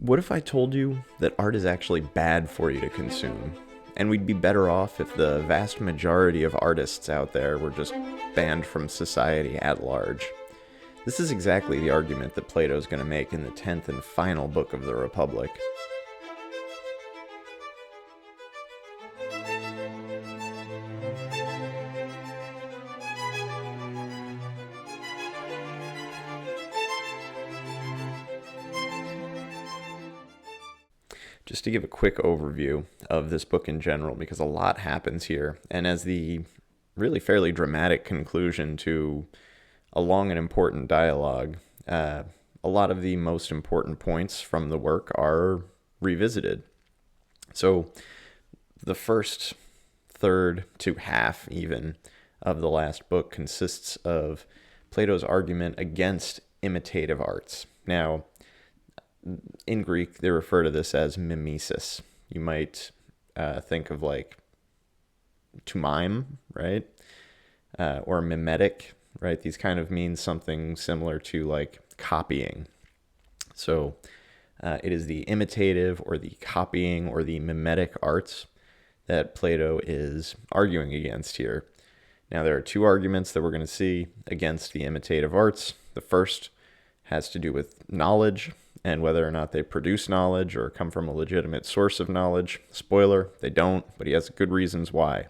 What if I told you that art is actually bad for you to consume? And we'd be better off if the vast majority of artists out there were just banned from society at large. This is exactly the argument that Plato's going to make in the 10th and final book of the Republic. Just to give a quick overview of this book in general, because a lot happens here, and as the really fairly dramatic conclusion to a long and important dialogue, a lot of the most important points from the work are revisited. So the first third to half, even, of the last book consists of Plato's argument against imitative arts. Now, in Greek, they refer to this as mimesis. You might think of like to mime, right? Or mimetic, right? These kind of mean something similar to like copying. So it is the imitative or the copying or the mimetic arts that Plato is arguing against here. Now, there are two arguments that we're going to see against the imitative arts. The first has to do with knowledge and whether or not they produce knowledge or come from a legitimate source of knowledge. Spoiler, they don't, but he has good reasons why.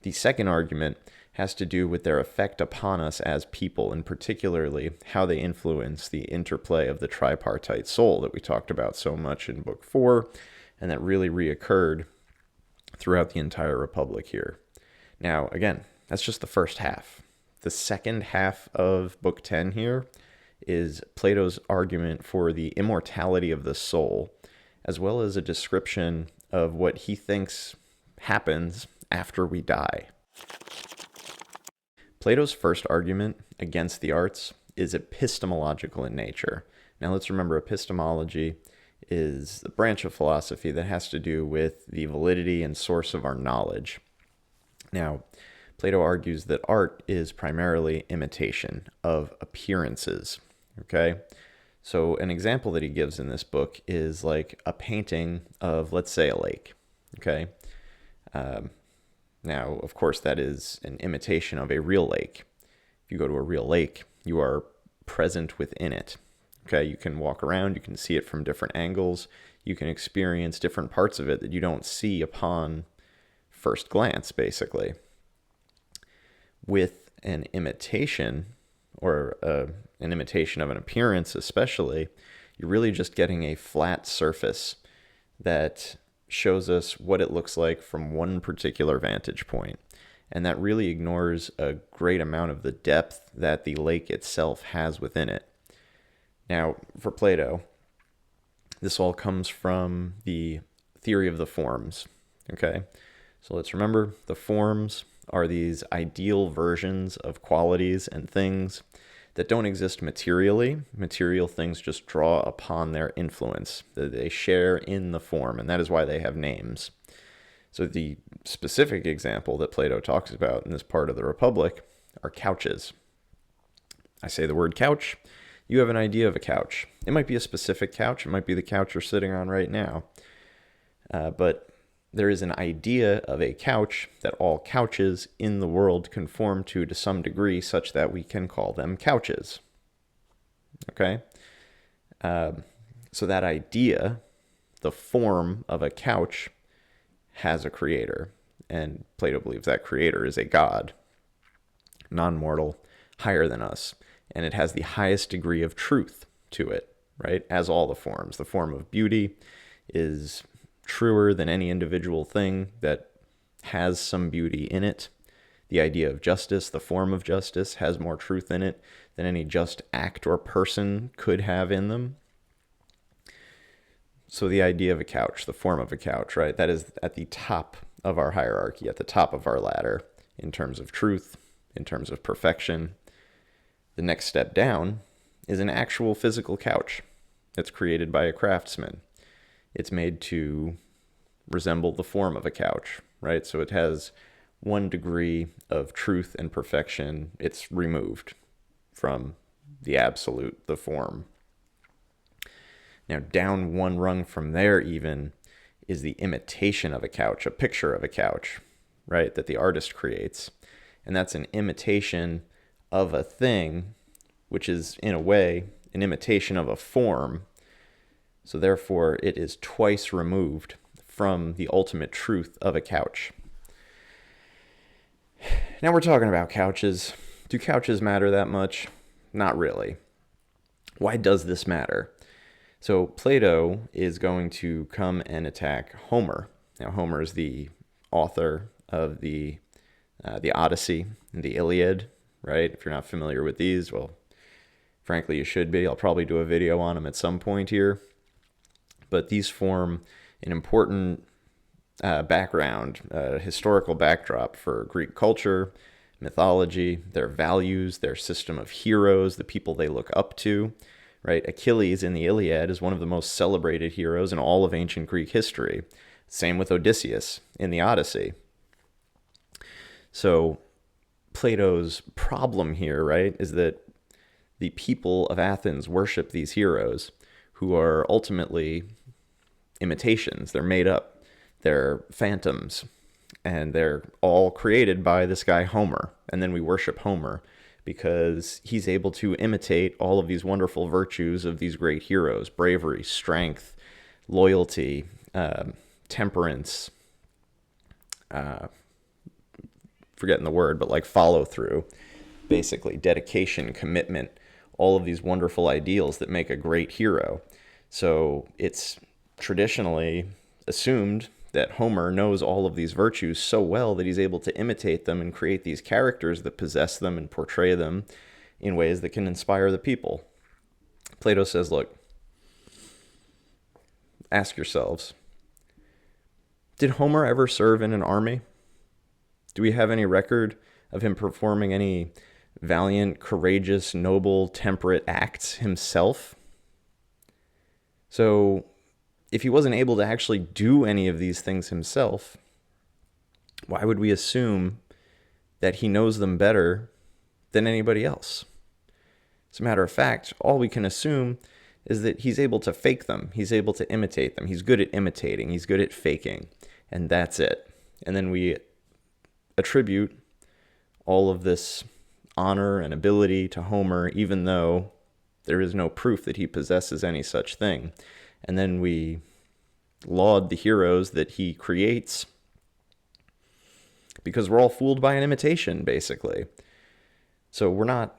The second argument has to do with their effect upon us as people, and particularly how they influence the interplay of the tripartite soul that we talked about so much in Book 4, and that really reoccurred throughout the entire Republic here. Now, again, that's just the first half. The second half of Book 10 here is Plato's argument for the immortality of the soul, as well as a description of what he thinks happens after we die. Plato's first argument against the arts is epistemological in nature. Now let's remember, epistemology is the branch of philosophy that has to do with the validity and source of our knowledge. Now, Plato argues that art is primarily imitation of appearances. Okay, so an example that he gives in this book is like a painting of, let's say, a lake. Okay, now, of course, that is an imitation of a real lake. If you go to a real lake, you are present within it. Okay, you can walk around, you can see it from different angles, you can experience different parts of it that you don't see upon first glance, basically. With an imitation, or an imitation of an appearance especially, you're really just getting a flat surface that shows us what it looks like from one particular vantage point. And that really ignores a great amount of the depth that the lake itself has within it. Now, for Plato, this all comes from the theory of the forms. Okay, so let's remember, the forms are these ideal versions of qualities and things that don't exist materially. Material things just draw upon their influence that they share in the form, and that is why they have names. So the specific example that Plato talks about in this part of the Republic are couches. I say the word couch, you have an idea of a couch. It might be a specific couch, it might be the couch you're sitting on right now, but there is an idea of a couch that all couches in the world conform to some degree, such that we can call them couches. Okay? So that idea, the form of a couch, has a creator. And Plato believes that creator is a god, non-mortal, higher than us. And it has the highest degree of truth to it, right? As all the forms. The form of beauty is truer than any individual thing that has some beauty in it. The idea of justice, the form of justice, has more truth in it than any just act or person could have in them. So the idea of a couch, the form of a couch, right? That is at the top of our hierarchy, at the top of our ladder in terms of truth, in terms of perfection. The next step down is an actual physical couch that's created by a craftsman. It's made to resemble the form of a couch, right? So it has one degree of truth and perfection. It's removed from the absolute, the form. Now, down one rung from there, even, is the imitation of a couch, a picture of a couch, right, that the artist creates. And that's an imitation of a thing, which is, in a way, an imitation of a form. So therefore, it is twice removed from the ultimate truth of a couch. Now we're talking about couches. Do couches matter that much? Not really. Why does this matter? So Plato is going to come and attack Homer. Now Homer is the author of the Odyssey and the Iliad, right? If you're not familiar with these, well, frankly, you should be. I'll probably do a video on them at some point here. But these form an important background, historical backdrop for Greek culture, mythology, their values, their system of heroes, the people they look up to, right? Achilles in the Iliad is one of the most celebrated heroes in all of ancient Greek history. Same with Odysseus in the Odyssey. So Plato's problem here, right, is that the people of Athens worship these heroes who are ultimately imitations. They're made up. They're phantoms, and they're all created by this guy Homer. And then we worship Homer because he's able to imitate all of these wonderful virtues of these great heroes: bravery, strength, loyalty, temperance, forgetting the word, but like follow through, basically dedication, commitment, all of these wonderful ideals that make a great hero. So it's traditionally assumed that Homer knows all of these virtues so well that he's able to imitate them and create these characters that possess them and portray them in ways that can inspire the people. Plato says, look, ask yourselves, did Homer ever serve in an army? Do we have any record of him performing any valiant, courageous, noble, temperate acts himself? So if he wasn't able to actually do any of these things himself, why would we assume that he knows them better than anybody else? As a matter of fact, all we can assume is that he's able to fake them. He's able to imitate them. He's good at imitating. He's good at faking. And that's it. And then we attribute all of this honor and ability to Homer, even though there is no proof that he possesses any such thing. And then we laud the heroes that he creates because we're all fooled by an imitation, basically. So we're not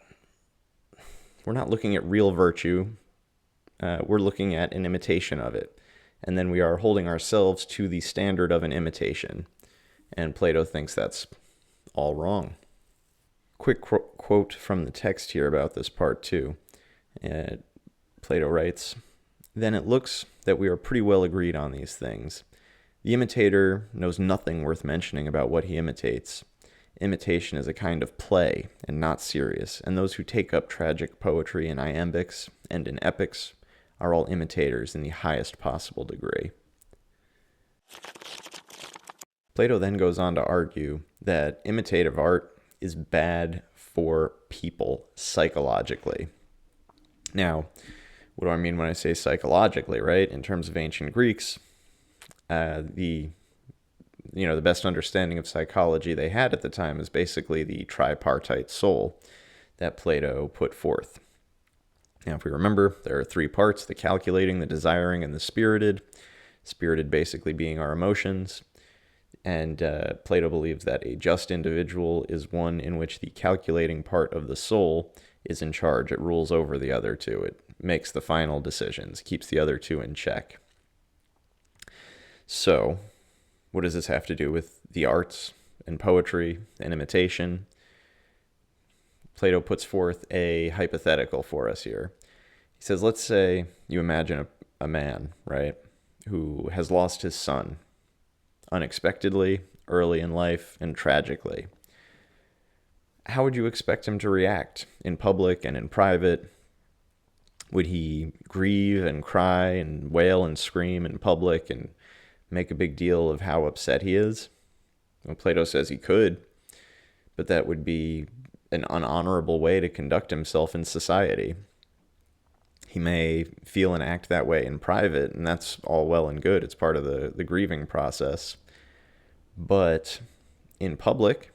looking at real virtue. We're looking at an imitation of it. And then we are holding ourselves to the standard of an imitation. And Plato thinks that's all wrong. Quick quote from the text here about this part too. Plato writes, "Then it looks that we are pretty well agreed on these things. The imitator knows nothing worth mentioning about what he imitates. Imitation is a kind of play and not serious, and those who take up tragic poetry in iambics and in epics are all imitators in the highest possible degree." Plato then goes on to argue that imitative art is bad for people psychologically. Now, what do I mean when I say psychologically, right? In terms of ancient Greeks, the best understanding of psychology they had at the time is basically the tripartite soul that Plato put forth. Now, if we remember, there are three parts: the calculating, the desiring, and the spirited. Spirited basically being our emotions. And Plato believes that a just individual is one in which the calculating part of the soul is in charge. It rules over the other two. It makes the final decisions, keeps the other two in check. So, what does this have to do with the arts and poetry and imitation? Plato puts forth a hypothetical for us here. He says, let's say you imagine a man, right, who has lost his son unexpectedly, early in life, and tragically. How would you expect him to react in public and in private? Would he grieve and cry and wail and scream in public and make a big deal of how upset he is? Well, Plato says he could, but that would be an unhonorable way to conduct himself in society. He may feel and act that way in private, and that's all well and good. It's part of the grieving process. But in public,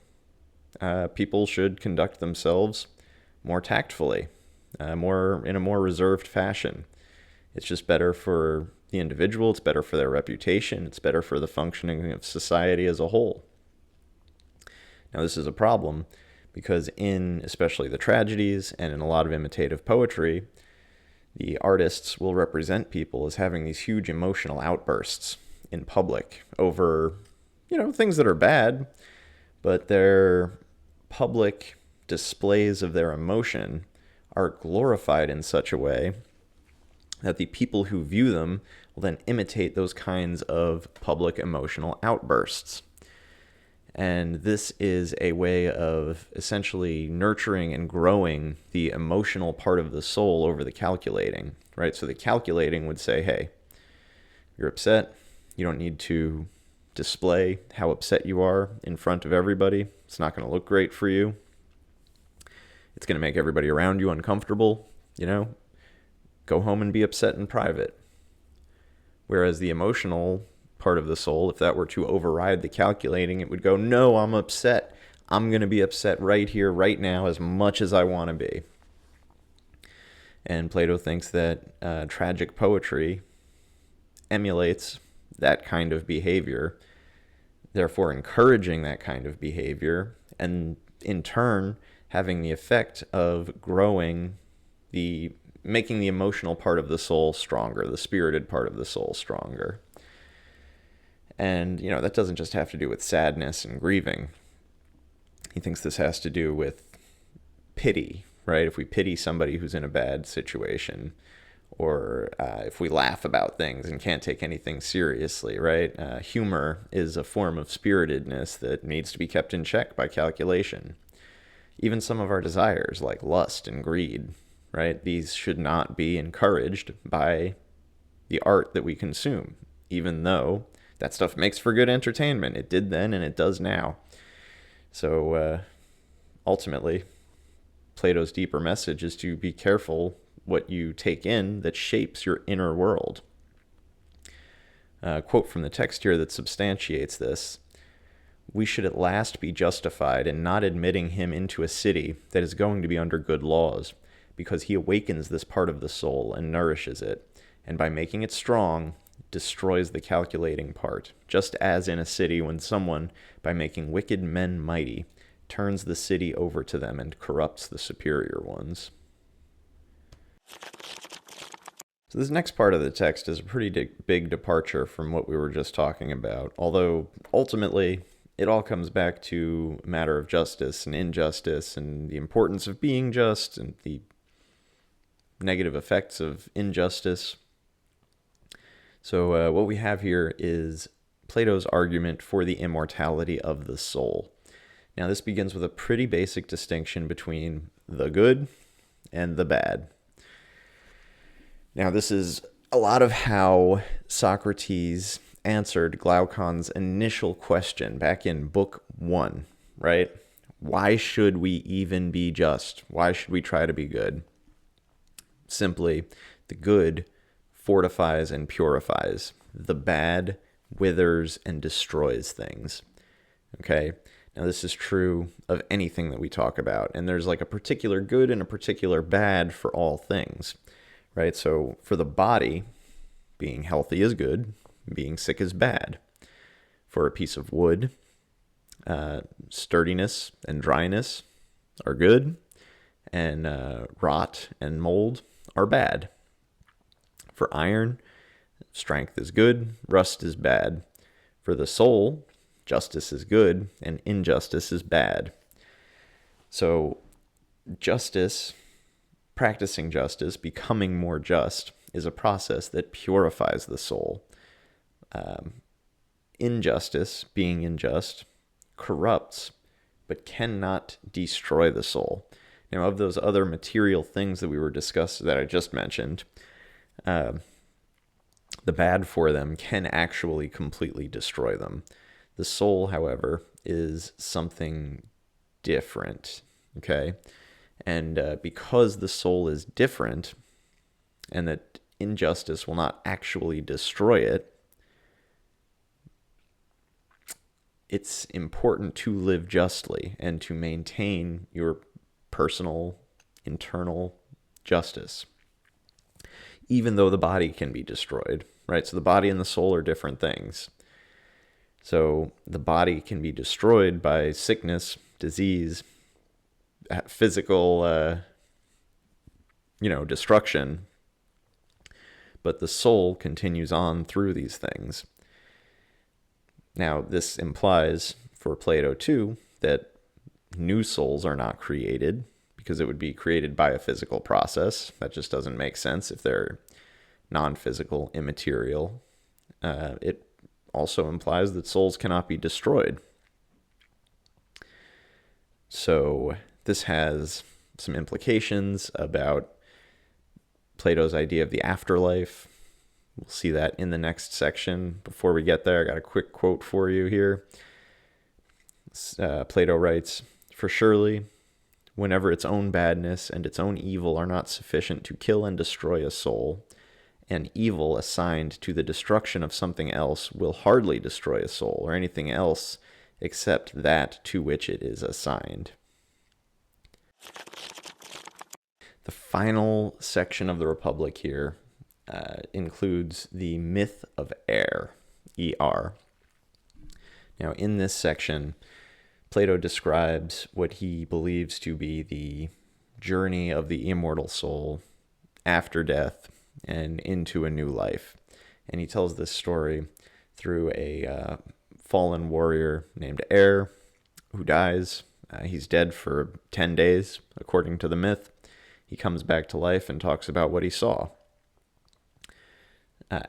people should conduct themselves more tactfully, more in a more reserved fashion. It's just better for the individual. It's better for their reputation. It's better for the functioning of society as a whole. Now, this is a problem because in especially the tragedies and in a lot of imitative poetry, the artists will represent people as having these huge emotional outbursts in public over, things that are bad, but their public displays of their emotion are glorified in such a way that the people who view them will then imitate those kinds of public emotional outbursts. And this is a way of essentially nurturing and growing the emotional part of the soul over the calculating, right? So the calculating would say, hey, you're upset. You don't need to display how upset you are in front of everybody. It's not going to look great for you. It's going to make everybody around you uncomfortable. Go home and be upset in private. Whereas the emotional part of the soul, if that were to override the calculating, it would go, no, I'm upset. I'm going to be upset right here, right now, as much as I want to be. And Plato thinks that tragic poetry emulates that kind of behavior, therefore encouraging that kind of behavior, and in turn having the effect of making the emotional part of the soul stronger, the spirited part of the soul stronger. And, that doesn't just have to do with sadness and grieving. He thinks this has to do with pity, right? If we pity somebody who's in a bad situation, or if we laugh about things and can't take anything seriously, right? Humor is a form of spiritedness that needs to be kept in check by calculation. Even some of our desires, like lust and greed, right? These should not be encouraged by the art that we consume, even though that stuff makes for good entertainment. It did then and it does now. So ultimately, Plato's deeper message is to be careful what you take in that shapes your inner world. A quote from the text here that substantiates this: we should at last be justified in not admitting him into a city that is going to be under good laws, because he awakens this part of the soul and nourishes it, and by making it strong, destroys the calculating part, just as in a city when someone, by making wicked men mighty, turns the city over to them and corrupts the superior ones. So this next part of the text is a pretty big departure from what we were just talking about, although ultimately it all comes back to a matter of justice and injustice and the importance of being just and the negative effects of injustice. So what we have here is Plato's argument for the immortality of the soul. Now this begins with a pretty basic distinction between the good and the bad. Now this is a lot of how Socrates answered Glaucon's initial question back in Book 1, right? Why should we even be just? Why should we try to be good? Simply, the good fortifies and purifies. The bad withers and destroys things. Okay? Now, this is true of anything that we talk about. And there's like a particular good and a particular bad for all things, right? So for the body, being healthy is good. Being sick is bad. For a piece of wood, sturdiness and dryness are good. And rot and mold are bad. For iron, strength is good, rust is bad. For the soul, justice is good, and injustice is bad. So justice, practicing justice, becoming more just, is a process that purifies the soul. Injustice, being unjust, corrupts, but cannot destroy the soul. Now, of those other material things that we were discussing, that I just mentioned, the bad for them can actually completely destroy them. The soul, however, is something different, okay? And because the soul is different, and that injustice will not actually destroy it. It's important to live justly and to maintain your personal, internal justice, even though the body can be destroyed, right? So the body and the soul are different things. So the body can be destroyed by sickness, disease, physical, destruction, but the soul continues on through these things. Now, this implies for Plato too that new souls are not created, because it would be created by a physical process. That just doesn't make sense if they're non-physical, immaterial. It also implies that souls cannot be destroyed. So this has some implications about Plato's idea of the afterlife. We'll see that in the next section. Before we get there, I got a quick quote for you here. Plato writes, "For surely, whenever its own badness and its own evil are not sufficient to kill and destroy a soul, an evil assigned to the destruction of something else will hardly destroy a soul or anything else except that to which it is assigned." The final section of the Republic here includes the myth of air, E-R. Now, in this section, Plato describes what he believes to be the journey of the immortal soul after death and into a new life. And he tells this story through a fallen warrior named Air, who dies. He's dead for 10 days, according to the myth. He comes back to life and talks about what he saw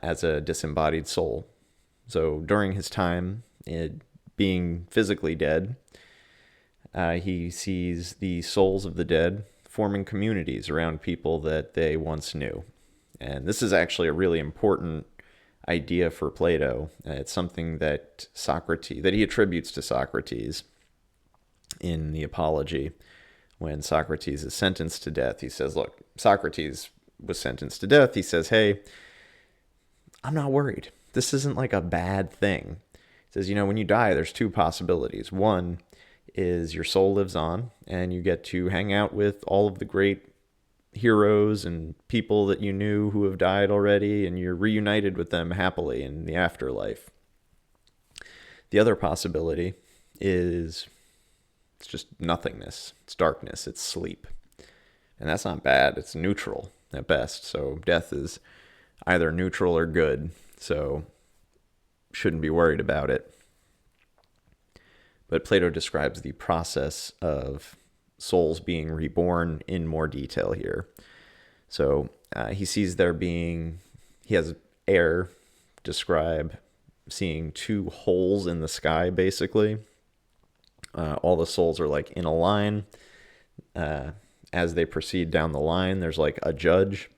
as a disembodied soul. So during his time being physically dead, he sees the souls of the dead forming communities around people that they once knew. And this is actually a really important idea for Plato. It's something that he attributes to Socrates in the Apology. When Socrates is sentenced to death, he says, look, Socrates was sentenced to death. He says, hey, I'm not worried. This isn't like a bad thing. He says, when you die, there's two possibilities. One is your soul lives on and you get to hang out with all of the great heroes and people that you knew who have died already, and you're reunited with them happily in the afterlife. The other possibility is it's just nothingness. It's darkness. It's sleep. And that's not bad. It's neutral at best. So death is either neutral or good. So shouldn't be worried about it. But Plato describes the process of souls being reborn in more detail here. So he has Air describe seeing two holes in the sky, basically. All the souls are like in a line. As they proceed down the line, there's like a judge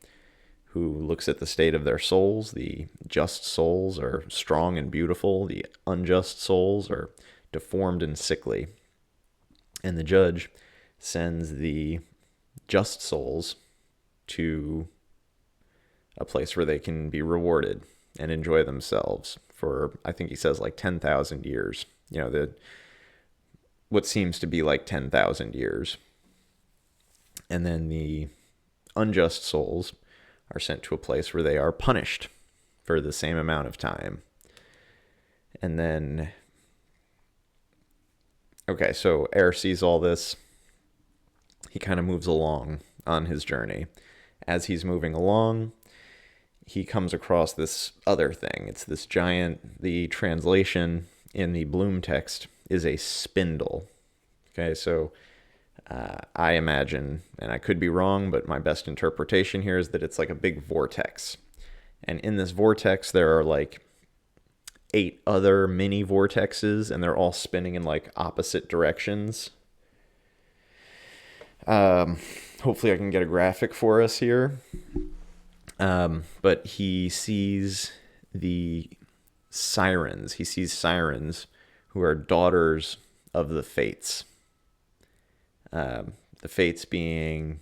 who looks at the state of their souls. The just souls are strong and beautiful. The unjust souls are deformed and sickly. And the judge sends the just souls to a place where they can be rewarded and enjoy themselves for, I think he says, like 10,000 years. What seems to be like 10,000 years. And then the unjust souls are sent to a place where they are punished for the same amount of time. And then, okay, so Air sees all this. He kind of moves along on his journey. As he's moving along, he comes across this other thing. It's this giant, the translation in the Bloom text is a spindle. Okay, so I imagine, and I could be wrong, but my best interpretation here is that it's like a big vortex. And in this vortex, there are like 8 other mini vortexes, and they're all spinning in like opposite directions. Hopefully I can get a graphic for us here. But he sees the sirens. He sees sirens who are daughters of the Fates. The Fates being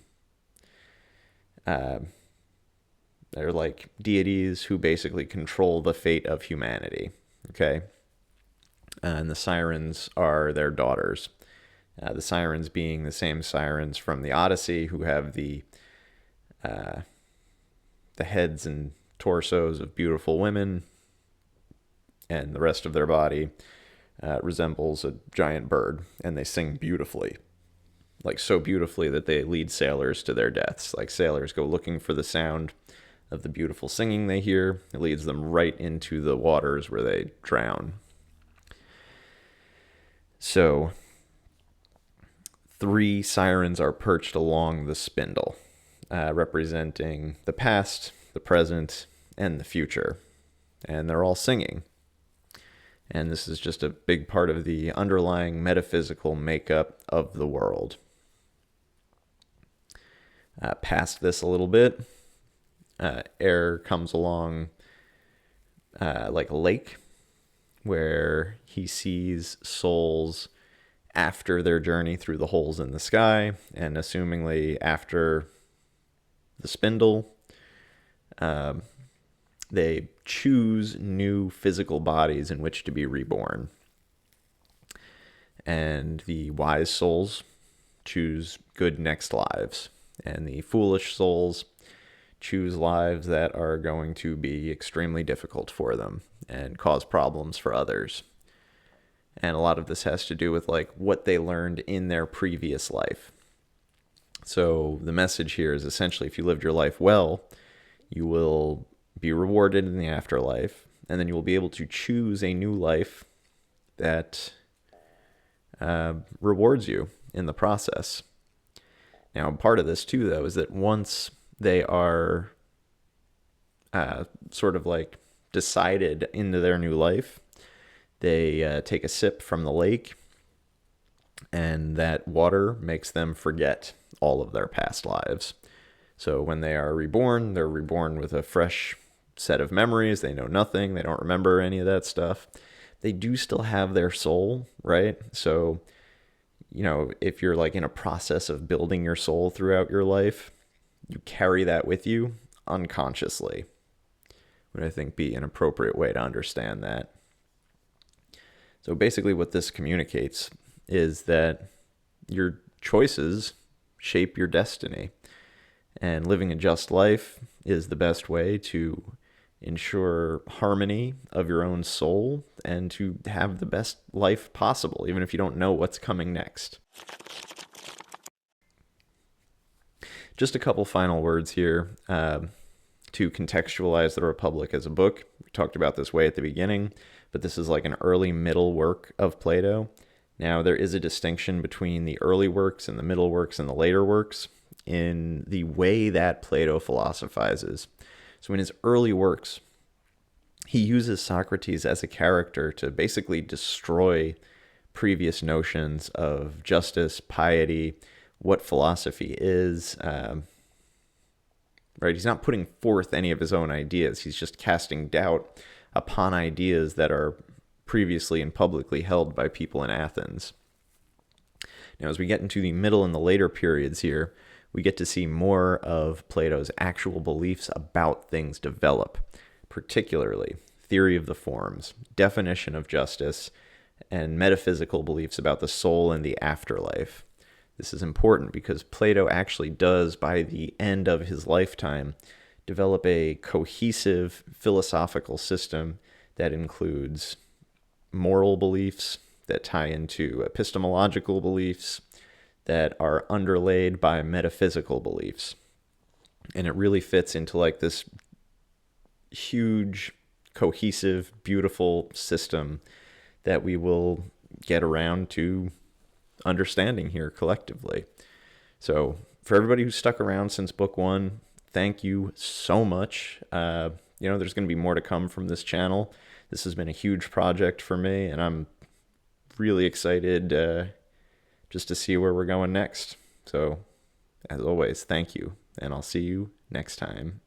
They're like deities who basically control the fate of humanity. Okay? And the sirens are their daughters. The sirens being the same sirens from the Odyssey who have the heads and torsos of beautiful women, and the rest of their body resembles a giant bird, and they sing beautifully. Like so beautifully that they lead sailors to their deaths. Like sailors go looking for the sound of the beautiful singing they hear. It leads them right into the waters where they drown. So 3 sirens are perched along the spindle, representing the past, the present, and the future. And they're all singing. And this is just a big part of the underlying metaphysical makeup of the world. Past this a little bit, Air comes along like a lake where he sees souls after their journey through the holes in the sky, and assumingly after the spindle, they choose new physical bodies in which to be reborn. And the wise souls choose good next lives, and the foolish souls choose lives that are going to be extremely difficult for them and cause problems for others. And a lot of this has to do with like what they learned in their previous life. So the message here is essentially, if you lived your life well, you will be rewarded in the afterlife, and then you will be able to choose a new life that rewards you in the process. Now, part of this too, though, is that once they are sort of like decided into their new life, they take a sip from the lake, and that water makes them forget all of their past lives. So when they are reborn, they're reborn with a fresh set of memories. They know nothing. They don't remember any of that stuff. They do still have their soul, right? So, you know, if you're like in a process of building your soul throughout your life, you carry that with you unconsciously, would I think be an appropriate way to understand that. So basically what this communicates is that your choices shape your destiny, and living a just life is the best way to ensure harmony of your own soul and to have the best life possible, even if you don't know what's coming next. Just a couple final words here to contextualize the Republic as a book. We talked about this way at the beginning, but this is like an early middle work of Plato. Now, there is a distinction between the early works and the middle works and the later works in the way that Plato philosophizes. So in his early works, he uses Socrates as a character to basically destroy previous notions of justice, piety, what philosophy is. Right? He's not putting forth any of his own ideas. He's just casting doubt upon ideas that are previously and publicly held by people in Athens. Now, as we get into the middle and the later periods here, we get to see more of Plato's actual beliefs about things develop, particularly theory of the forms, definition of justice, and metaphysical beliefs about the soul and the afterlife. This is important because Plato actually does, by the end of his lifetime, develop a cohesive philosophical system that includes moral beliefs that tie into epistemological beliefs that are underlaid by metaphysical beliefs. And it really fits into like this huge, cohesive, beautiful system that we will get around to understanding here collectively. So for everybody who's stuck around since book 1, thank you so much. There's going to be more to come from this channel. This has been a huge project for me, and I'm really excited just to see where we're going next. So, as always, thank you, and I'll see you next time.